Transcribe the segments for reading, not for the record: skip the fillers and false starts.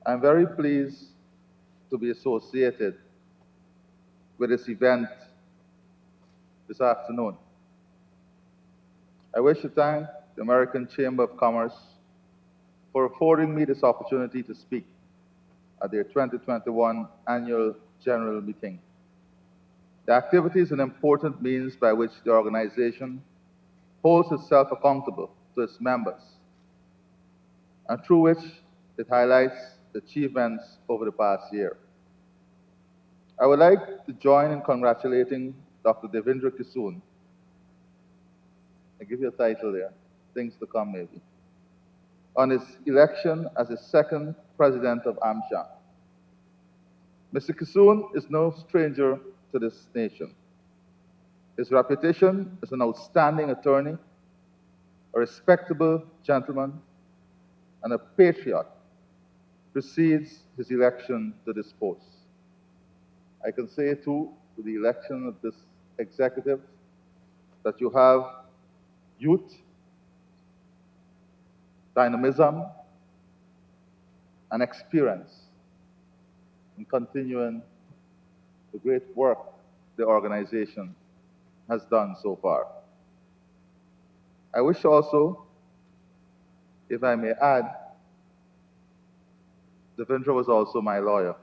I'm very pleased to be associated with this event this afternoon. I wish to thank the American Chamber of Commerce for affording me this opportunity to speak at their 2021 Annual General Meeting. The activity is an important means by which the organization holds itself accountable to its members, and through which it highlights the achievements over the past year. I would like to join in congratulating Dr. Devendra Kissoon. I give you a title there, things to come maybe, on his election as the second president of AmCham. Mr. Kissoon is no stranger to this nation. His reputation as an outstanding attorney, a respectable gentleman, and a patriot precedes his election to this post. I can say, too, to the election of this executive, that you have youth, dynamism, and experience in continuing the great work the organization has done so far. I wish also, if I may add, Devendra was also my lawyer.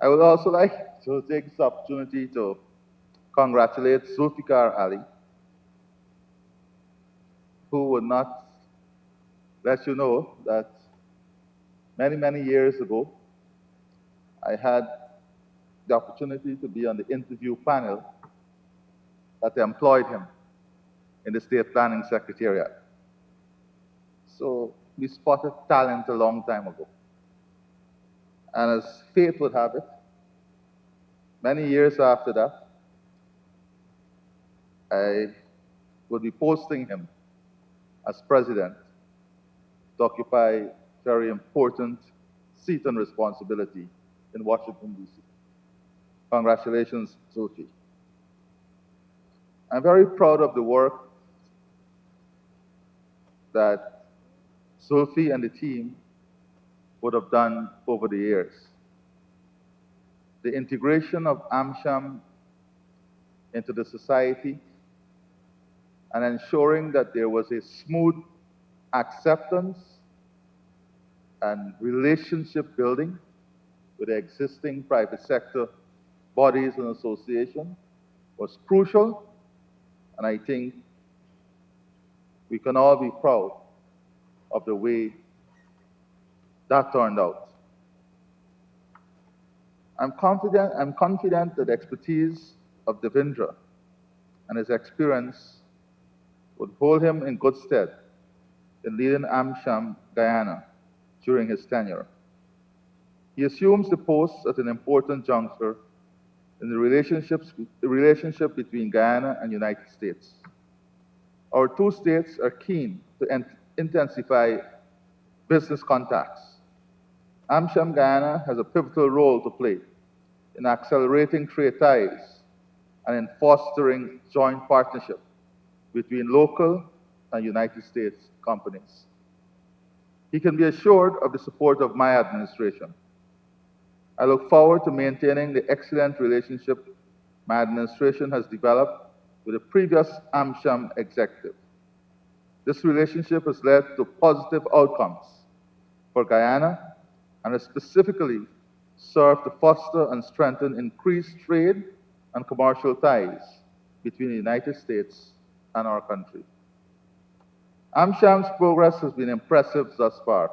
I would also like to take this opportunity to congratulate Zulfikar Ali, who would not let you know that many, many years ago, I had the opportunity to be on the interview panel that employed him in the State Planning Secretariat. So we spotted talent a long time ago. And as fate would have it, many years after that, I would be posting him as president to occupy a very important seat and responsibility in Washington, D.C. Congratulations, Zulfi. I'm very proud of the work that Zulfi and the team would have done over the years. The integration of AmCham into the society and ensuring that there was a smooth acceptance and relationship building with the existing private sector bodies and associations was crucial, and I think we can all be proud of the way that turned out. I'm confident that the expertise of Devendra and his experience would hold him in good stead in leading AmCham Guyana during his tenure. He assumes the post at an important juncture in the relationship between Guyana and the United States. Our two states are keen to intensify business contacts. AmCham Guyana has a pivotal role to play in accelerating trade ties and in fostering joint partnership between local and United States companies. He can be assured of the support of my administration. I look forward to maintaining the excellent relationship my administration has developed with the previous AmCham executive. This relationship has led to positive outcomes for Guyana and has specifically served to foster and strengthen increased trade and commercial ties between the United States and our country. AmCham's progress has been impressive thus far.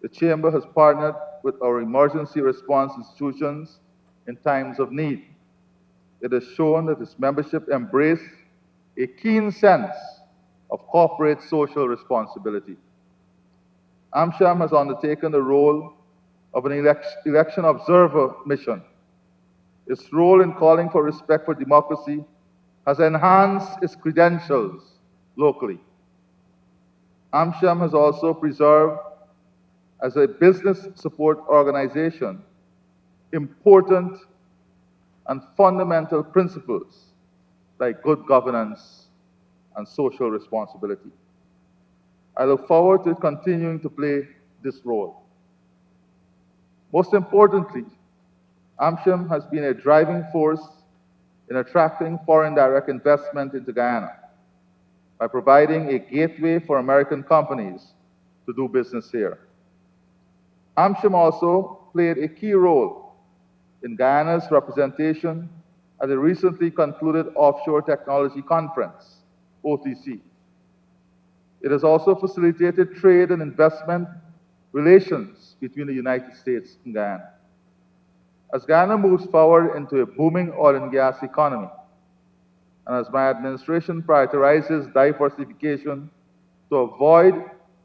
The Chamber has partnered with our emergency response institutions in times of need. It has shown that its membership embrace a keen sense of corporate social responsibility. AmCham has undertaken the role of an election observer mission. Its role in calling for respect for democracy has enhanced its credentials locally. AmCham has also preserved, as a business support organization, important and fundamental principles like good governance and social responsibility. I look forward to continuing to play this role. Most importantly, AmCham has been a driving force in attracting foreign direct investment into Guyana by providing a gateway for American companies to do business here. AmCham also played a key role in Guyana's representation at the recently concluded Offshore Technology Conference, OTC. It has also facilitated trade and investment relations between the United States and Guyana. As Guyana moves forward into a booming oil and gas economy, and as my administration prioritizes diversification to avoid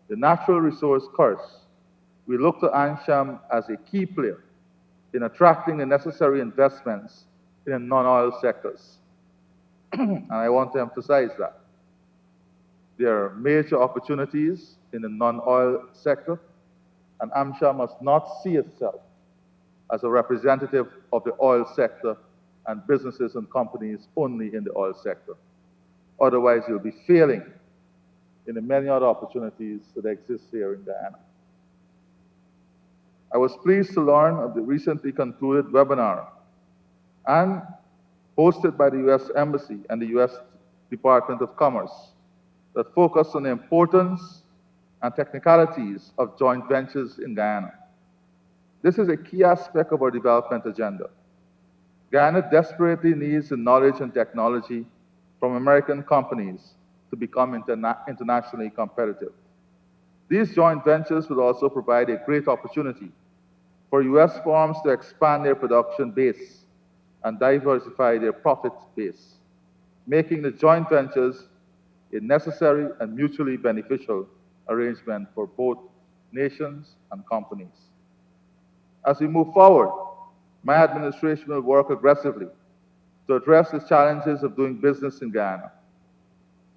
the natural resource curse, we look to AmCham as a key player in attracting the necessary investments in the non-oil sectors. And I want to emphasize that. There are major opportunities in the non-oil sector, and AmCham must not see itself as a representative of the oil sector and businesses and companies only in the oil sector. Otherwise, you'll be failing in the many other opportunities that exist here in Guyana. I was pleased to learn of the recently concluded webinar and hosted by the U.S. Embassy and the U.S. Department of Commerce that focused on the importance and technicalities of joint ventures in Guyana. This is a key aspect of our development agenda. Guyana desperately needs the knowledge and technology from American companies to become internationally competitive. These joint ventures will also provide a great opportunity for U.S. firms to expand their production base and diversify their profit base, making the joint ventures a necessary and mutually beneficial arrangement for both nations and companies. As we move forward, my administration will work aggressively to address the challenges of doing business in Guyana.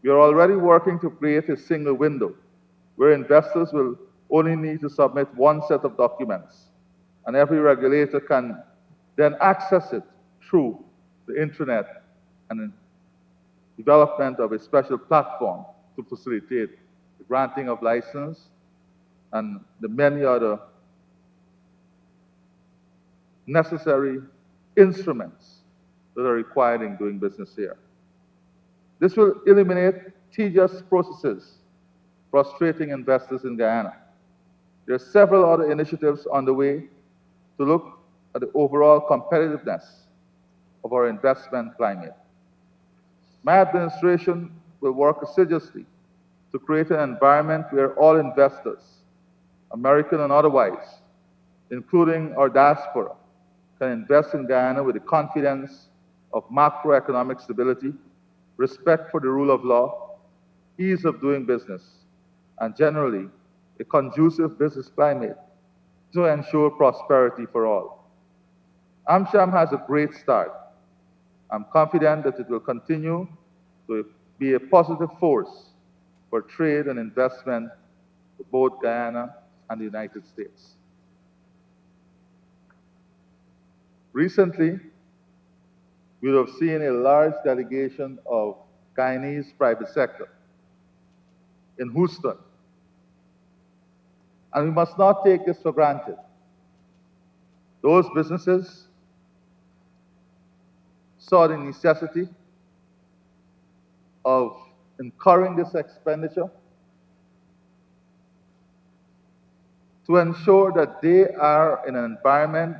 We are already working to create a single window where investors will only need to submit one set of documents, and every regulator can then access it through the intranet and the development of a special platform to facilitate the granting of license and the many other necessary instruments that are required in doing business here. This will eliminate tedious processes frustrating investors in Guyana. There are several other initiatives on the way to look at the overall competitiveness of our investment climate. My administration will work assiduously to create an environment where all investors, American and otherwise, including our diaspora, can invest in Guyana with the confidence of macroeconomic stability, respect for the rule of law, ease of doing business, and generally a conducive business climate to ensure prosperity for all. AmCham has a great start. I'm confident that it will continue to be a positive force for trade and investment for both Guyana and the United States. Recently, we have seen a large delegation of Guyanese private sector in Houston. And we must not take this for granted. Those businesses saw the necessity of incurring this expenditure to ensure that they are in an environment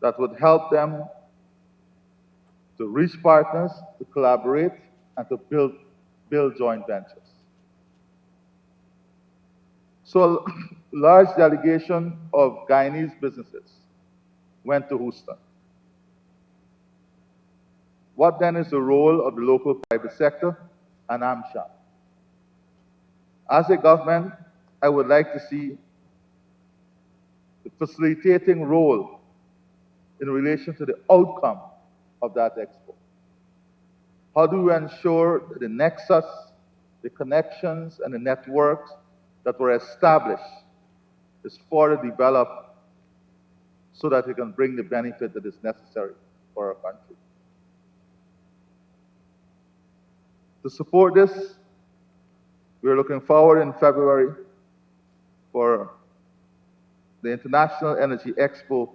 that would help them to reach partners, to collaborate, and to build joint ventures. So a large delegation of Guyanese businesses went to Houston. What then is the role of the local private sector and AmCham? As a government, I would like to see the facilitating role in relation to the outcome of that expo. How do we ensure that the nexus, the connections, and the networks that were established is further developed so that it can bring the benefit that is necessary for our country? To support this, We're looking forward in February for the International Energy Expo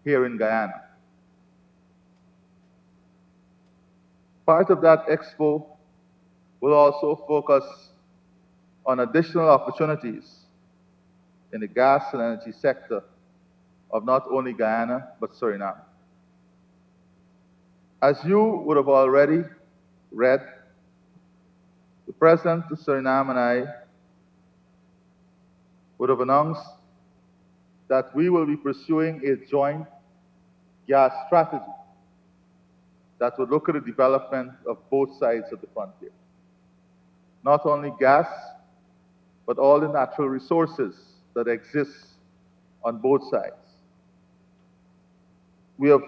here in Guyana. Part of that expo will also focus on additional opportunities in the gas and energy sector of not only Guyana, but Suriname. As you would have already read, the President of Suriname and I would have announced that we will be pursuing a joint gas strategy that would look at the development of both sides of the frontier. Not only gas, but all the natural resources that exist on both sides. We have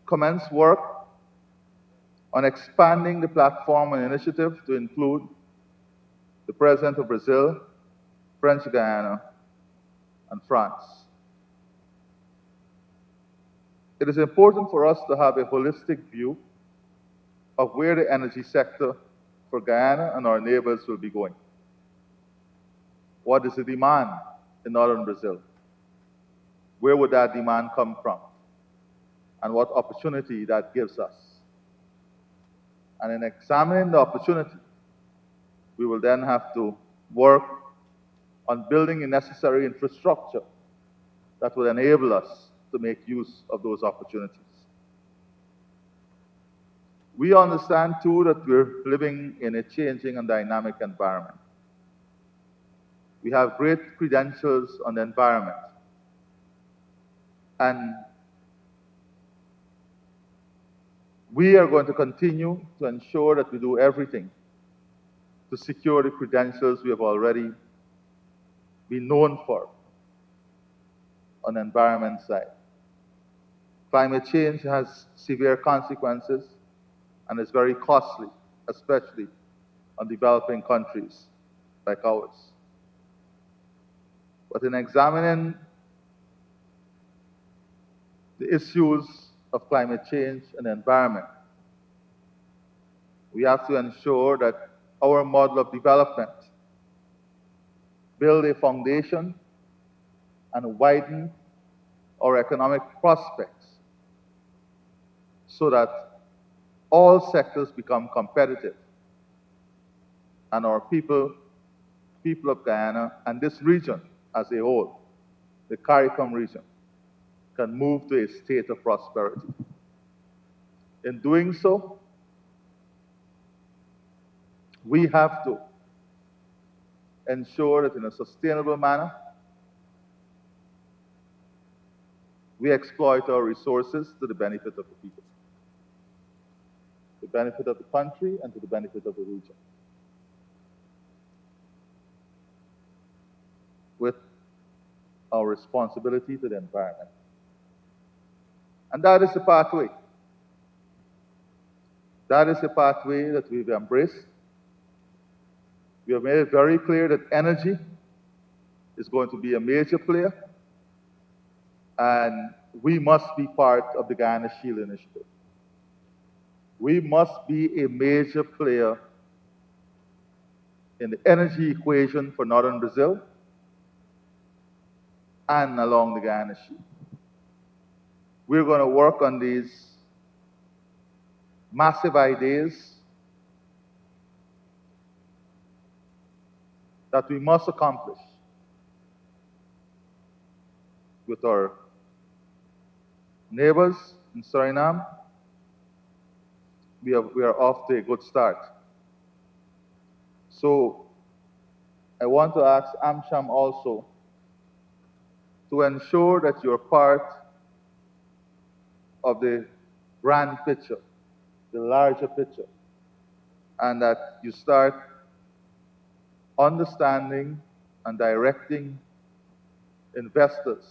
commenced work on expanding the platform and initiative to include the President of Brazil, French Guiana, and France. It is important for us to have a holistic view of where the energy sector for Guyana and our neighbors will be going. What is the demand in northern Brazil? Where would that demand come from? And what opportunity that gives us? And in examining the opportunity, we will then have to work on building the necessary infrastructure that will enable us to make use of those opportunities. We understand, too, that we're living in a changing and dynamic environment. We have great credentials on the environment. And we are going to continue to ensure that we do everything to secure the credentials we have already been known for on the environment side. Climate change has severe consequences and is very costly, especially on developing countries like ours. But in examining the issues of climate change and the environment, we have to ensure that our model of development build a foundation and widen our economic prospects so that all sectors become competitive and our people of Guyana and this region as a whole, the CARICOM region, can move to a state of prosperity. In doing so, we have to ensure that in a sustainable manner, we exploit our resources to the benefit of the people, the benefit of the country, and to the benefit of the region. With our responsibility to the environment. And that is the pathway. That is the pathway that we've embraced. We have made it very clear that energy is going to be a major player, and we must be part of the Guyana Shield Initiative. We must be a major player in the energy equation for northern Brazil and along the Guyana Shield. We're going to work on these massive ideas that we must accomplish with our neighbors in Suriname. We are off to a good start. So I want to ask AmCham also to ensure that you're part of the grand picture, the larger picture, and that you start understanding and directing investors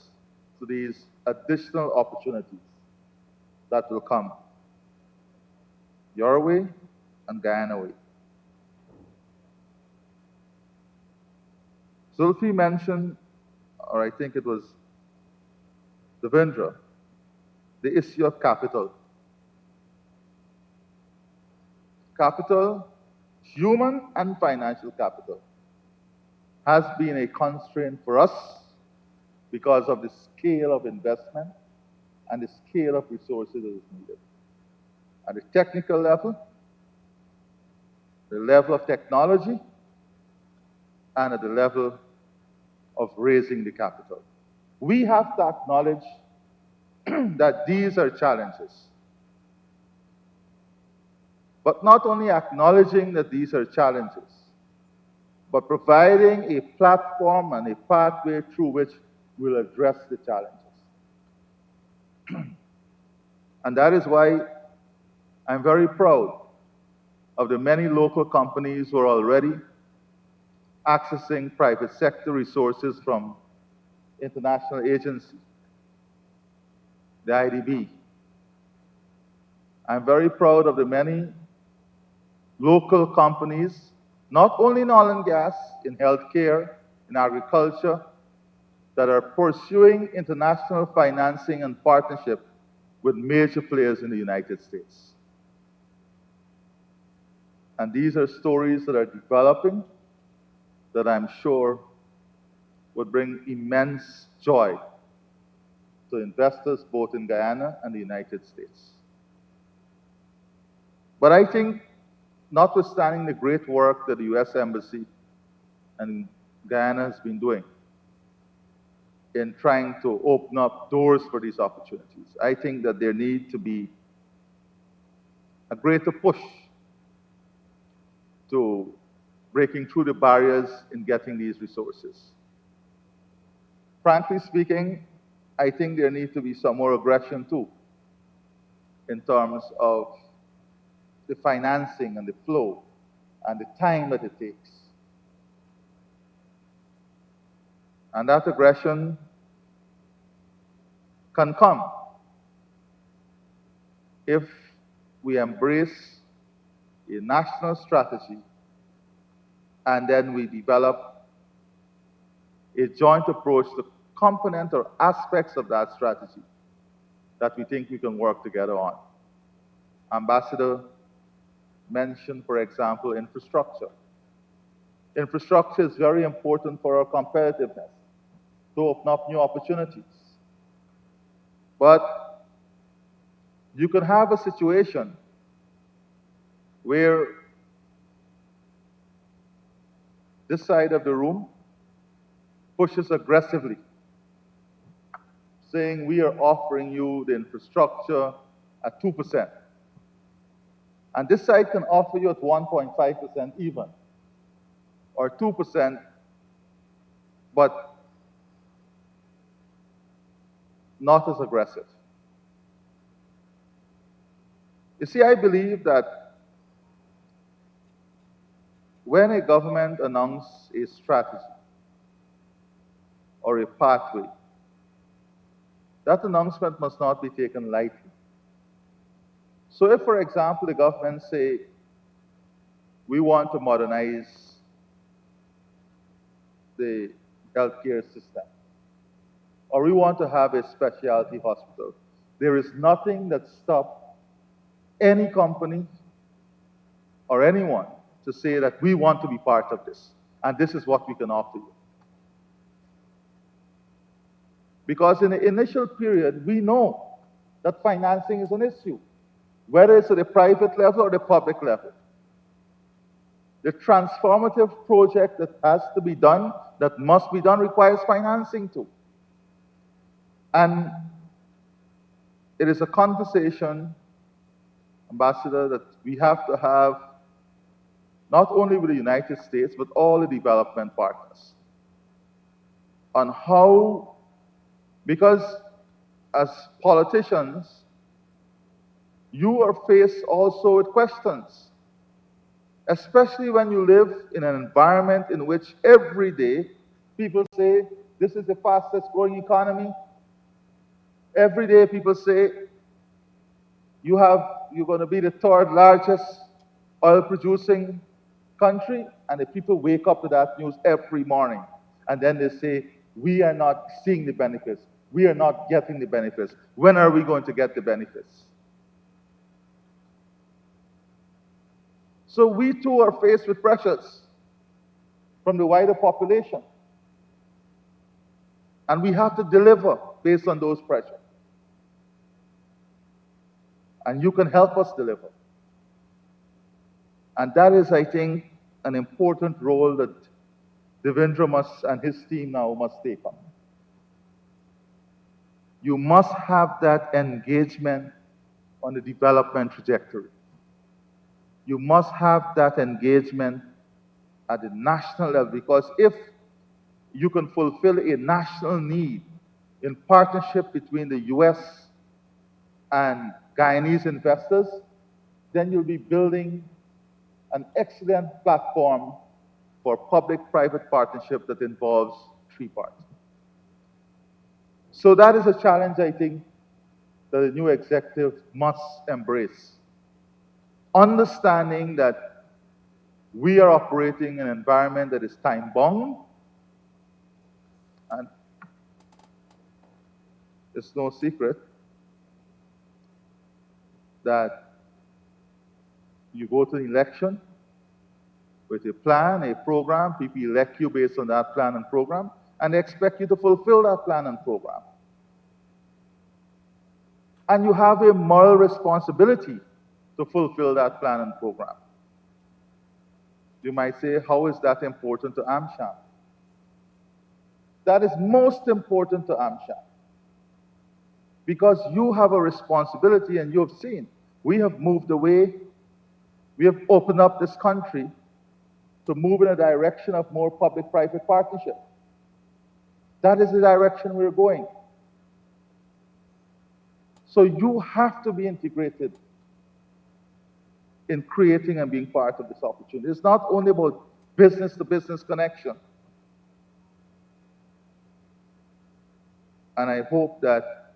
to these additional opportunities that will come your way and Guyana way. Zulfi mentioned, or I think it was Devendra, the issue of capital. Capital, human and financial capital, has been a constraint for us because of the scale of investment and the scale of resources that is needed. At the technical level, the level of technology, and at the level of raising the capital. We have to acknowledge that these are challenges. But not only acknowledging that these are challenges, but providing a platform and a pathway through which we'll address the challenges. And that is why I'm very proud of the many local companies who are already accessing private sector resources from international agencies, the IDB. I'm very proud of the many local companies, not only in oil and gas, in healthcare, in agriculture, that are pursuing international financing and partnership with major players in the United States. And these are stories that are developing that I'm sure would bring immense joy to investors both in Guyana and the United States. But I think, notwithstanding the great work that the U.S. Embassy and Guyana has been doing in trying to open up doors for these opportunities, I think that there needs to be a greater push to breaking through the barriers in getting these resources. Frankly speaking, I think there needs to be some more aggression too, in terms of the financing and the flow and the time that it takes. And that aggression can come if we embrace a national strategy and then we develop a joint approach to component or aspects of that strategy that we think we can work together on. Ambassador mentioned, for example, infrastructure. Infrastructure is very important for our competitiveness, to open up new opportunities. But you can have a situation where this side of the room pushes aggressively, saying we are offering you the infrastructure at 2%. And this side can offer you at 1.5% even, or 2%, but not as aggressive. You see, I believe that when a government announces a strategy or a pathway, that announcement must not be taken lightly. So if, for example, the government say, we want to modernize the healthcare system, or we want to have a specialty hospital, there is nothing that stops any company or anyone to say that we want to be part of this, and this is what we can offer you. Because in the initial period, we know that financing is an issue, whether it's at the private level or the public level. The transformative project that has to be done, that must be done, requires financing too. And it is a conversation, Ambassador, that we have to have not only with the United States, but all the development partners on how, because as politicians, you are faced also with questions, especially when you live in an environment in which every day people say, this is the fastest growing economy. Every day people say, you're going to be the third largest oil producing country, and the people wake up to that news every morning. And then they say, we are not seeing the benefits. We are not getting the benefits. When are we going to get the benefits? So we too are faced with pressures from the wider population. And we have to deliver based on those pressures. And you can help us deliver. And that is, I think, an important role that Devendra and his team now must take on. You must have that engagement on the development trajectory. You must have that engagement at the national level, because if you can fulfill a national need in partnership between the US and Guyanese investors, then you'll be building an excellent platform for public-private partnership that involves three parties. So that is a challenge, I think, that the new executive must embrace. Understanding that we are operating in an environment that is time-bound, and it's no secret that you go to an election with a plan, a program, people elect you based on that plan and program, and they expect you to fulfill that plan and program. And you have a moral responsibility to fulfill that plan and program. You might say, how is that important to AmCham? That is most important to AmCham. Because you have a responsibility, and you have seen, we have moved away, we have opened up this country to move in a direction of more public-private partnership. That is the direction we're going. So you have to be integrated in creating and being part of this opportunity. It's not only about business-to-business connection. And I hope that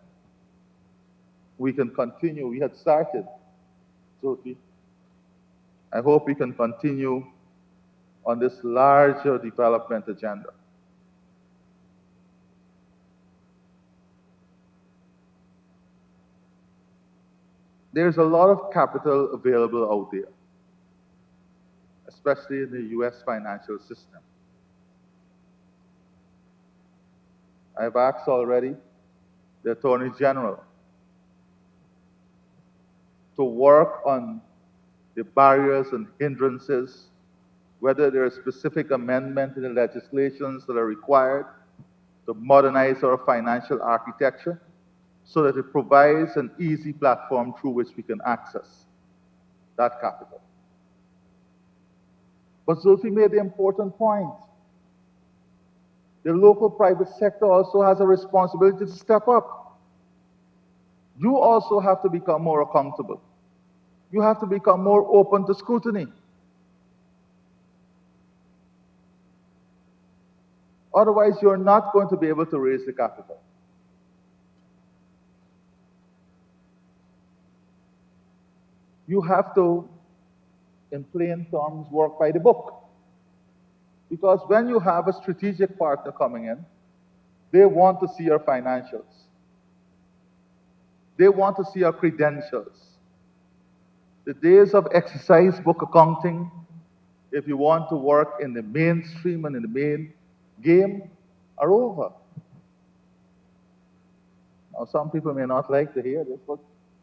we can continue. We had started, Sophie. I hope we can continue on this larger development agenda. There's a lot of capital available out there, especially in the US financial system. I've asked already the Attorney General to work on the barriers and hindrances, whether there are specific amendments in the legislations that are required to modernize our financial architecture, so that it provides an easy platform through which we can access that capital. But Zulfi made the important point. The local private sector also has a responsibility to step up. You also have to become more accountable. You have to become more open to scrutiny. Otherwise, you're not going to be able to raise the capital. You have to, in plain terms, work by the book. Because when you have a strategic partner coming in, they want to see your financials. They want to see your credentials. The days of exercise book accounting, if you want to work in the mainstream and in the main game, are over. Now, some people may not like to hear this, but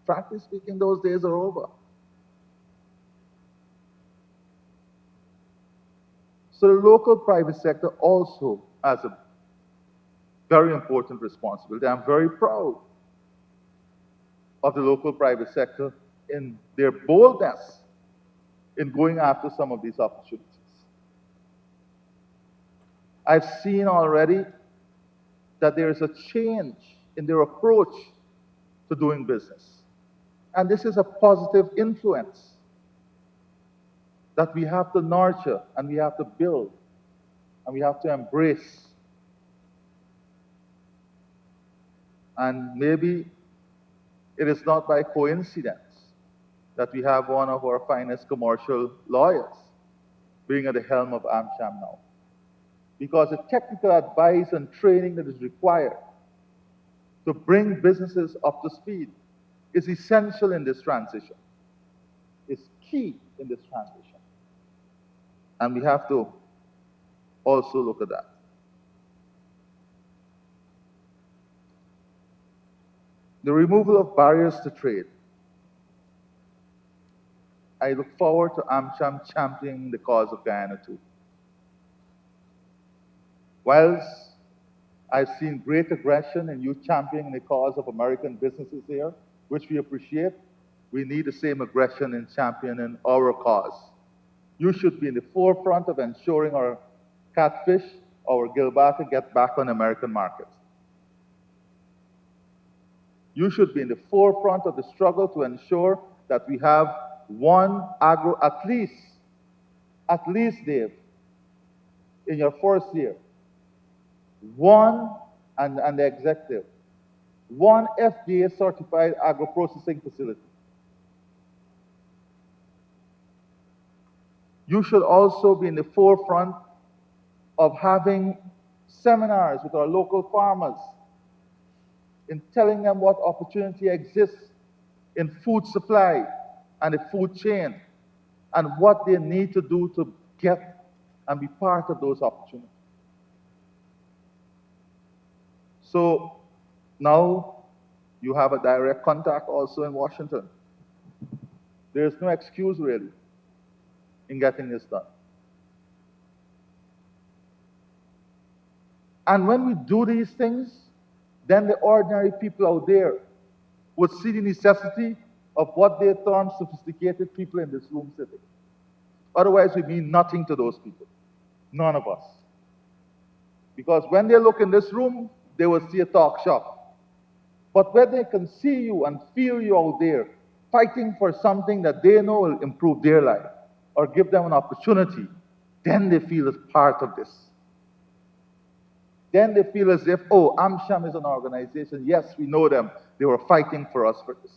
frankly speaking, those days are over. So the local private sector also has a very important responsibility. I'm very proud of the local private sector in their boldness in going after some of these opportunities. I've seen already that there is a change in their approach to doing business. And this is a positive influence that we have to nurture, and we have to build, and we have to embrace. And maybe it is not by coincidence that we have one of our finest commercial lawyers being at the helm of AmCham now. Because the technical advice and training that is required to bring businesses up to speed is essential in this transition. It's key in this transition. And we have to also look at that. The removal of barriers to trade. I look forward to AmCham championing the cause of Guyana too. Whilst I've seen great aggression in you championing the cause of American businesses here, which we appreciate, we need the same aggression in championing our cause. You should be in the forefront of ensuring our catfish, our gilbaka, get back on the American market. You should be in the forefront of the struggle to ensure that we have one agro, at least, Dave, in your first year, one, and the executive, one FDA certified agro-processing facility. You should also be in the forefront of having seminars with our local farmers in telling them what opportunity exists in food supply and the food chain and what they need to do to get and be part of those opportunities. So now you have a direct contact also in Washington. There's no excuse really in getting this done. And when we do these things, then the ordinary people out there would see the necessity of what they term sophisticated people in this room sitting. Otherwise, we mean nothing to those people. None of us. Because when they look in this room, they will see a talk shop. But when they can see you and feel you out there fighting for something that they know will improve their life or give them an opportunity, then they feel as part of this. Then they feel as if, oh, AmCham is an organization. Yes, we know them. They were fighting for us for this.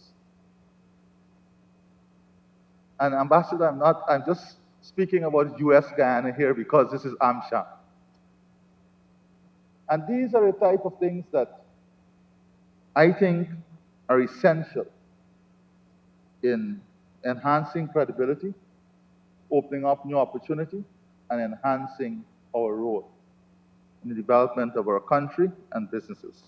And Ambassador, I'm just speaking about US Guyana here because this is AmCham. And these are the type of things that I think are essential in enhancing credibility, opening up new opportunity, and enhancing our role in the development of our country and businesses.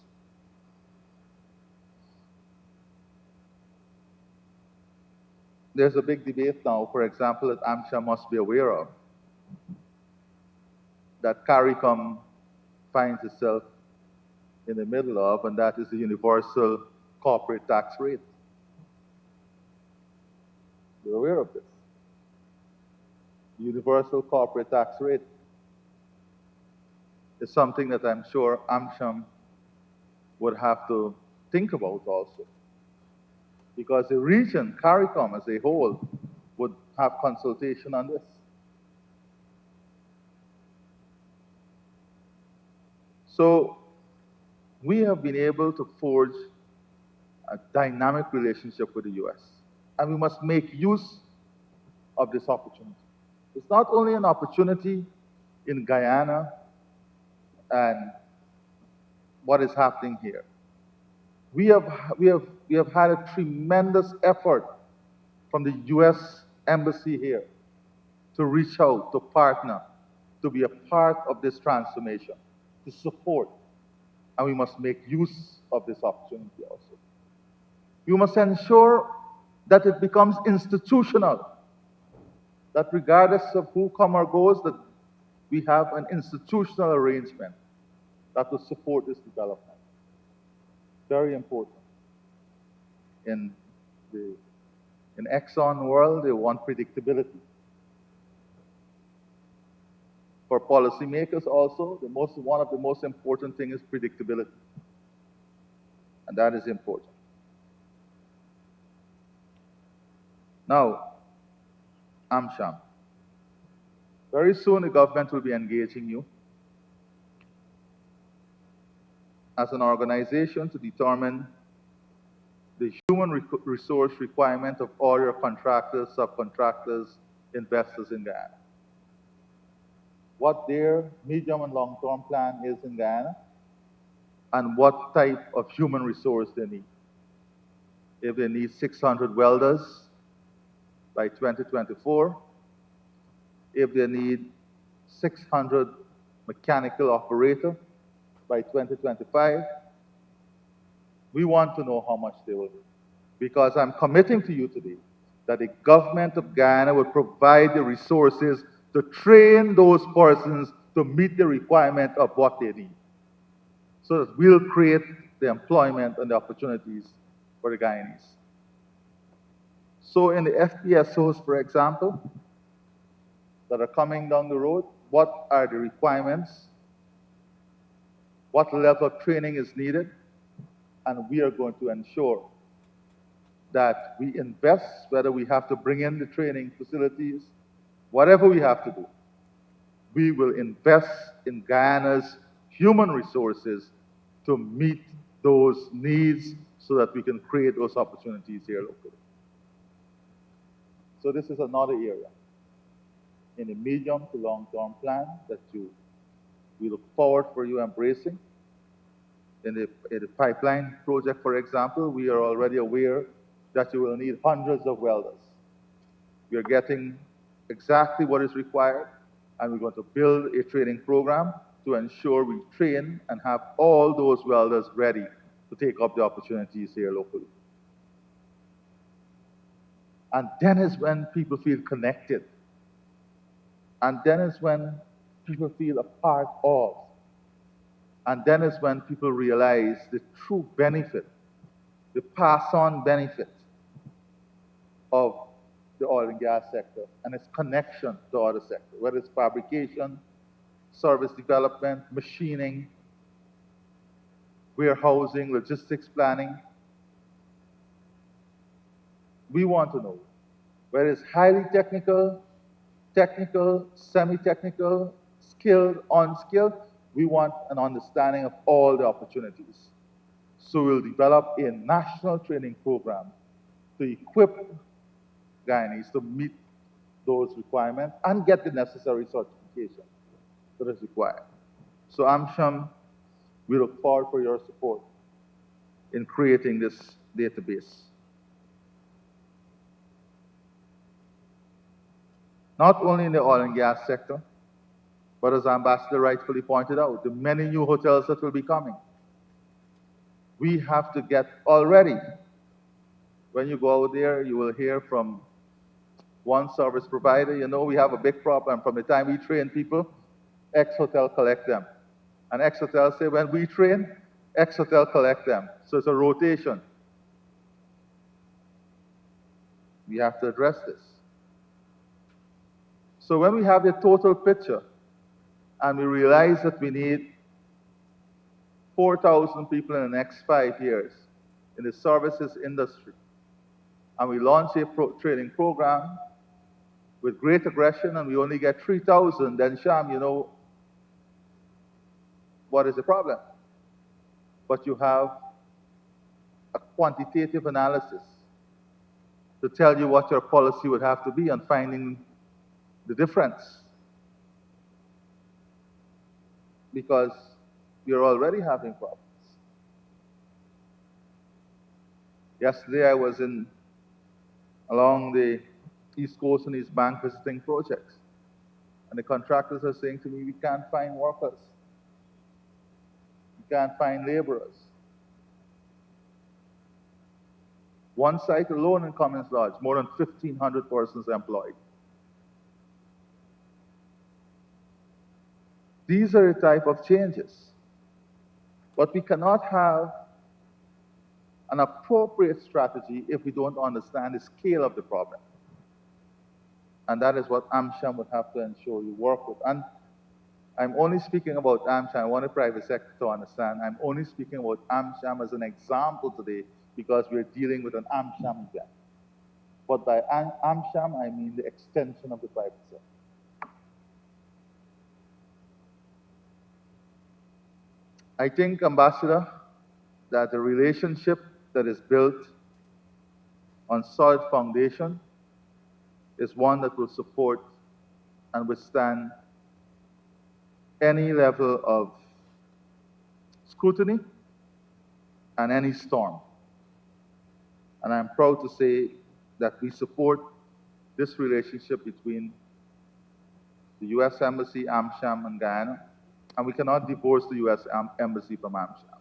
There's a big debate now, for example, that AmCham must be aware of, that CARICOM finds itself in the middle of, and that is the universal corporate tax rate. You're aware of this. The universal corporate tax rate is something that I'm sure AmCham would have to think about also. Because the region, CARICOM as a whole, would have consultation on this. So we have been able to forge a dynamic relationship with the US, and we must make use of this opportunity. It's not only an opportunity in Guyana and what is happening here. We have had a tremendous effort from the US Embassy here to reach out, to partner, to be a part of this transformation, to support, and we must make use of this opportunity also. We must ensure that it becomes institutional, that regardless of who comes or goes, that we have an institutional arrangement that will support this development. Very important. In Exxon world, they want predictability. For policymakers also, one of the most important things is predictability. And that is important. Now, AmCham. Very soon the government will be engaging you as an organization to determine the human resource requirement of all your contractors, subcontractors, investors in Guyana. What their medium and long-term plan is in Guyana, and what type of human resource they need. If they need 600 welders by 2024, if they need 600 mechanical operator by 2025. We want to know how much they will be, because I'm committing to you today that the government of Guyana will provide the resources to train those persons to meet the requirement of what they need, so that we'll create the employment and the opportunities for the Guyanese. So in the FPSOs, for example, that are coming down the road, what are the requirements? What level of training is needed? And we are going to ensure that we invest, whether we have to bring in the training facilities, whatever we have to do. We will invest in Guyana's human resources to meet those needs so that we can create those opportunities here locally. So this is another area in the medium to long-term plan that we look forward for you embracing. In the pipeline project, for example, we are already aware that you will need hundreds of welders. We are getting exactly what is required, and we're going to build a training program to ensure we train and have all those welders ready to take up the opportunities here locally. And then is when people feel connected. And then is when people feel a part of. And then is when people realize the true benefit, the pass-on benefit of the oil and gas sector and its connection to other sectors, whether it's fabrication, service development, machining, warehousing, logistics planning. We want to know whether it's highly technical, semi-technical, skilled, unskilled. We want an understanding of all the opportunities. So we'll develop a national training program to equip Guyanese to meet those requirements and get the necessary certification that is required. So AmCham, we look forward for your support in creating this database. Not only in the oil and gas sector, but as Ambassador rightfully pointed out, the many new hotels that will be coming. We have to get already. When you go out there, you will hear from one service provider, you know, we have a big problem. From the time we train people, X hotel collect them. And X hotel say, when we train, X hotel collect them. So it's a rotation. We have to address this. So when we have the total picture, and we realize that we need 4,000 people in the next 5 years in the services industry, and we launch a training program with great aggression, and we only get 3,000, then Sham, you know, what is the problem? But you have a quantitative analysis to tell you what your policy would have to be on finding the difference. Because you're already having problems. Yesterday I was along the East Coast and East Bank visiting projects. And the contractors are saying to me, we can't find workers. We can't find laborers. One site alone in Cummins Lodge, more than 1,500 persons employed. These are the type of changes. But we cannot have an appropriate strategy if we don't understand the scale of the problem. And that is what AmCham would have to ensure you work with. And I'm only speaking about AmCham. I want the private sector to understand. I'm only speaking about AmCham as an example today because we're dealing with an AmCham event. But by AmCham, I mean the extension of the private sector. I think, Ambassador, that the relationship that is built on solid foundation is one that will support and withstand any level of scrutiny and any storm. And I'm proud to say that we support this relationship between the U.S. Embassy, AmCham, and Guyana, And we cannot divorce the U.S. Embassy from AmCham.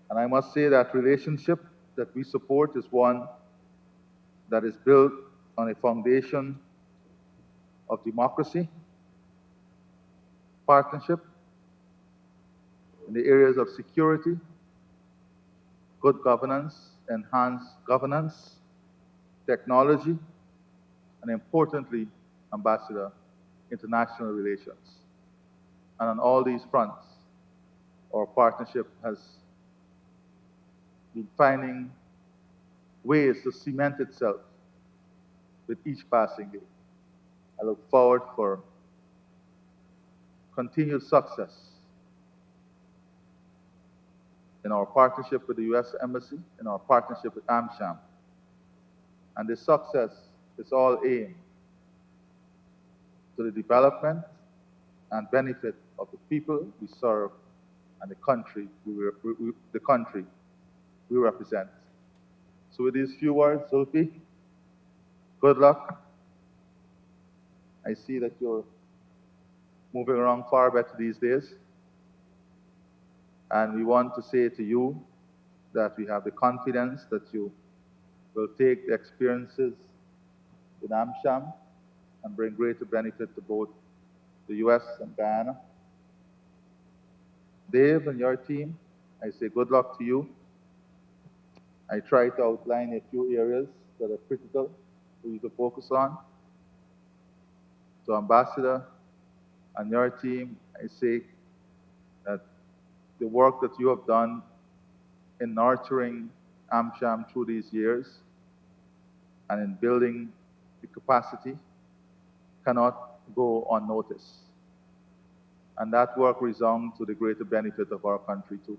And I must say that relationship that we support is one that is built on a foundation of democracy, partnership in the areas of security, good governance, enhanced governance, technology, and importantly, Ambassador, international relations. And on all these fronts, our partnership has been finding ways to cement itself with each passing day. I look forward for continued success in our partnership with the U.S. Embassy, in our partnership with AmCham. And this success is all aimed to the development and benefit of the people we serve and the country we represent. So with these few words, Zulfi, good luck. I see that you're moving around far better these days. And we want to say to you that we have the confidence that you will take the experiences in AmCham and bring greater benefit to both the U.S. and Guyana. Dave and your team, I say good luck to you. I try to outline a few areas that are critical for you to focus on. To Ambassador and your team, I say that the work that you have done in nurturing AmCham through these years and in building the capacity cannot go unnoticed. And that work resounds to the greater benefit of our country too.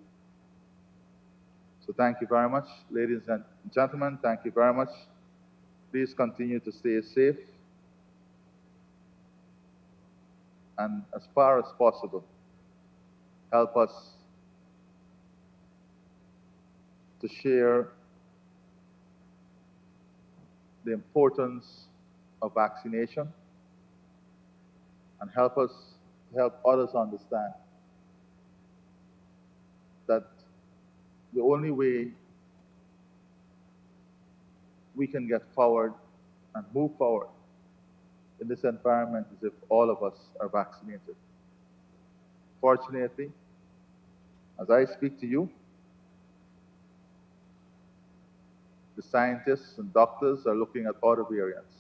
So thank you very much, ladies and gentlemen. Thank you very much. Please continue to stay safe. And as far as possible, help us to share the importance of vaccination and help us to help others understand that the only way we can get forward and move forward in this environment is if all of us are vaccinated. Fortunately, as I speak to you, the scientists and doctors are looking at other variants.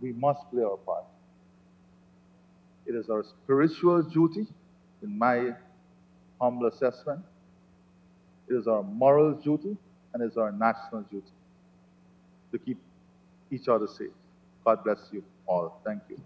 We must play our part. It is our spiritual duty, in my humble assessment. It is our moral duty, and it is our national duty to keep each other safe. God bless you all. Thank you.